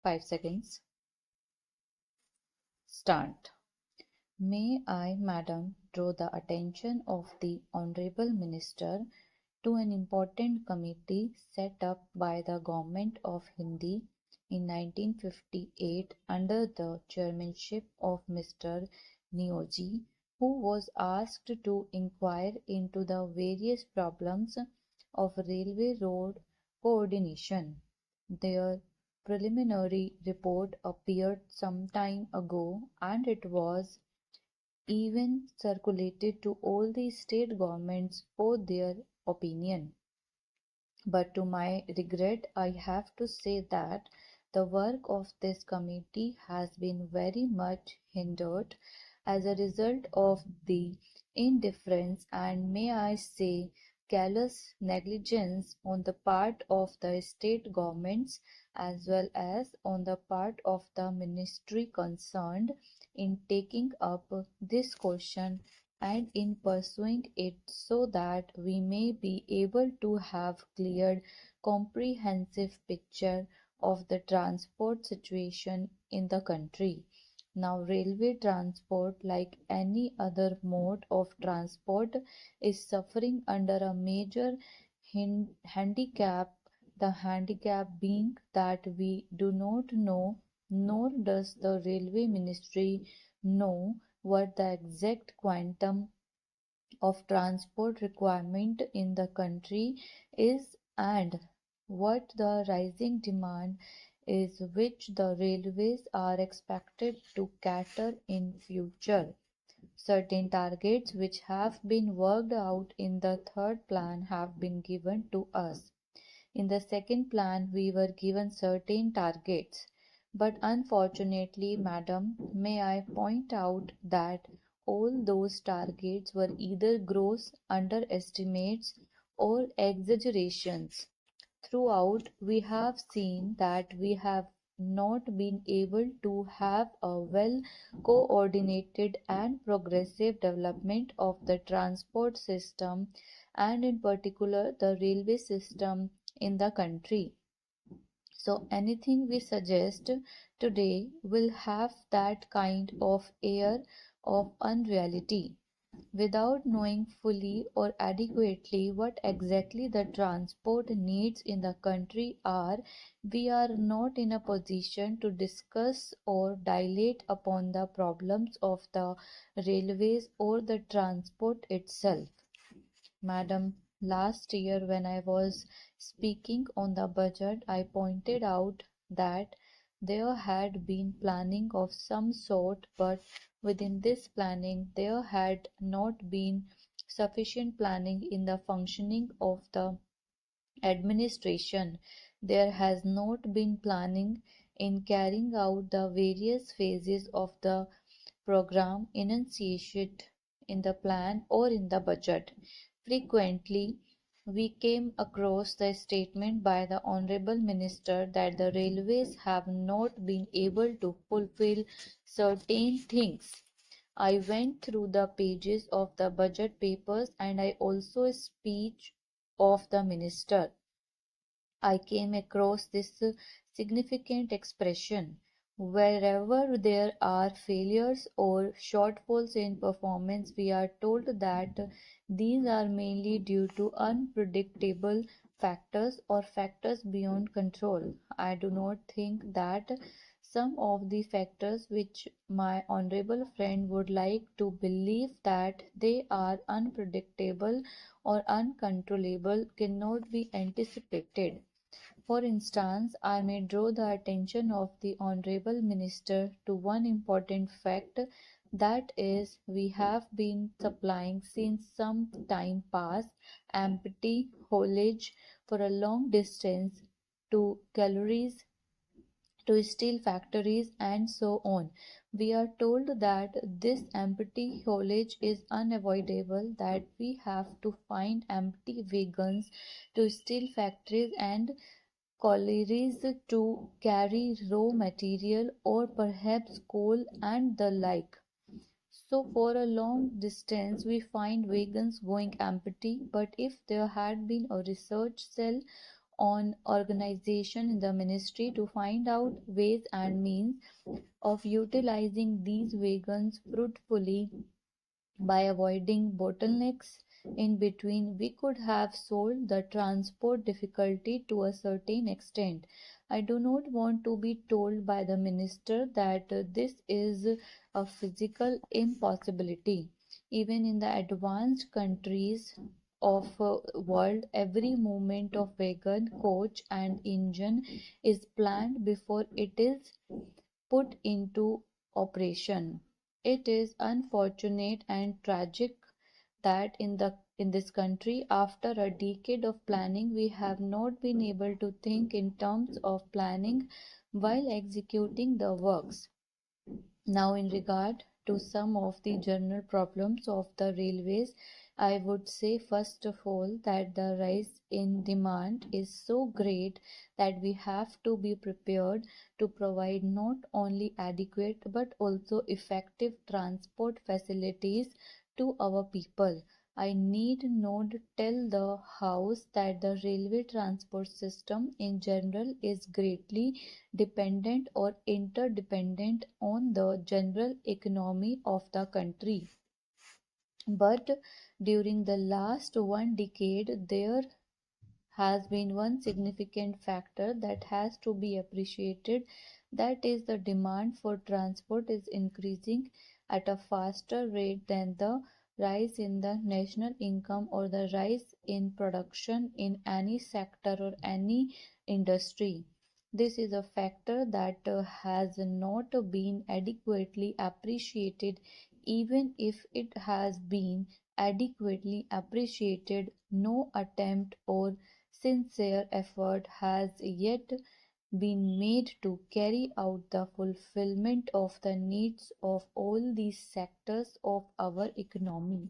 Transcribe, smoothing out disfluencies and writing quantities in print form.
5 seconds. Start. May I, Madam, draw the attention of the Honourable Minister to an important committee set up by the Government of Hindi in 1958 under the chairmanship of Mr. Neoji, who was asked to inquire into the various problems of railway road coordination. Their preliminary report appeared some time ago, and it was even circulated to all the state governments for their opinion. But to my regret, I have to say that the work of this committee has been very much hindered as a result of the indifference and, may I say, callous negligence on the part of the state governments as well as on the part of the ministry concerned in taking up this question and in pursuing it so that we may be able to have clear, comprehensive picture of the transport situation in the country. Now, railway transport, like any other mode of transport, is suffering under a major handicap, the handicap being that we do not know, nor does the railway ministry know, what the exact quantum of transport requirement in the country is and what the rising demand is which the railways are expected to cater in future. Certain targets which have been worked out in the third plan have been given to us. In the second plan we were given certain targets, but unfortunately, Madam, may I point out that all those targets were either gross underestimates or exaggerations. Throughout, we have seen that we have not been able to have a well coordinated and progressive development of the transport system and in particular the railway system in the country. So anything we suggest today will have that kind of air of unreality. Without knowing fully or adequately what exactly the transport needs in the country are, we are not in a position to discuss or dilate upon the problems of the railways or the transport itself. Madam, last year when I was speaking on the budget, I pointed out that there had been planning of some sort, but within this planning there had not been sufficient planning in the functioning of the administration. There has not been planning in carrying out the various phases of the program enunciated in the plan or in the budget. Frequently, we came across the statement by the Honourable Minister that the railways have not been able to fulfill certain things. I went through the pages of the budget papers and I also a speech of the minister. I came across this significant expression. Wherever there are failures or shortfalls in performance, we are told that these are mainly due to unpredictable factors or factors beyond control. I do not think that some of the factors which my honorable friend would like to believe that they are unpredictable or uncontrollable cannot be anticipated. For instance, I may draw the attention of the Honourable Minister to one important fact, that is, we have been supplying since some time past empty haulage for a long distance to galleries, to steel factories, and so on. We are told that this empty haulage is unavoidable, that we have to find empty wagons to steel factories and collieries to carry raw material or perhaps coal and the like. So for a long distance we find wagons going empty, but if there had been a research cell on organization in the ministry to find out ways and means of utilizing these wagons fruitfully. By avoiding bottlenecks in between, we could have solved the transport difficulty to a certain extent. I do not want to be told by the minister that this is a physical impossibility. Even in the advanced countries of world, every movement of wagon, coach and engine is planned before it is put into operation. It is unfortunate and tragic that in this country, after a decade of planning, we have not been able to think in terms of planning while executing the works. Now, in regard to some of the general problems of the railways, I would say first of all that the rise in demand is so great that we have to be prepared to provide not only adequate but also effective transport facilities to our people. I need not tell the House that the railway transport system in general is greatly dependent or interdependent on the general economy of the country. But during the last one decade, there has been one significant factor that has to be appreciated, that is the demand for transport is increasing at a faster rate than the rise in the national income or the rise in production in any sector or any industry. This is a factor that has not been adequately appreciated. Even if it has been adequately appreciated, no attempt or sincere effort has yet been made to carry out the fulfillment of the needs of all these sectors of our economy.